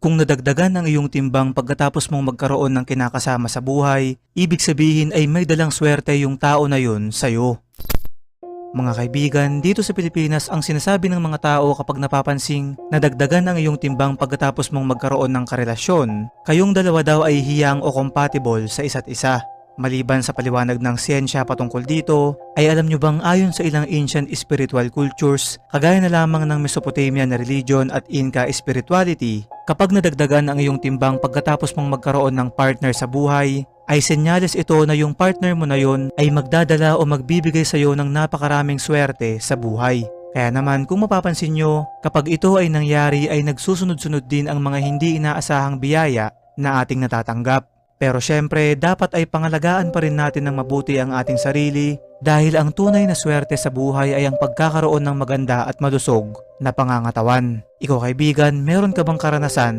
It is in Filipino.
Kung nadagdagan ang iyong timbang pagkatapos mong magkaroon ng kinakasama sa buhay, ibig sabihin ay may dalang swerte yung tao na yun sa'yo. Mga kaibigan, dito sa Pilipinas ang sinasabi ng mga tao kapag napapansing nadagdagan ang iyong timbang pagkatapos mong magkaroon ng karelasyon, kayong dalawa daw ay hiyang o compatible sa isa't isa. Maliban sa paliwanag ng siyensya patungkol dito, ay alam nyo bang ayon sa ilang ancient spiritual cultures, kagaya na lamang ng Mesopotamia na religion at Inca spirituality, kapag nadagdagan ang iyong timbang pagkatapos mong magkaroon ng partner sa buhay, ay senyales ito na yung partner mo na yon ay magdadala o magbibigay sa iyo ng napakaraming swerte sa buhay. Kaya naman kung mapapansin nyo, kapag ito ay nangyari ay nagsusunod-sunod din ang mga hindi inaasahang biyaya na ating natatanggap. Pero syempre, dapat ay pangalagaan pa rin natin ng mabuti ang ating sarili dahil ang tunay na swerte sa buhay ay ang pagkakaroon ng maganda at malusog na pangangatawan. Ikaw kaibigan, meron ka bang karanasan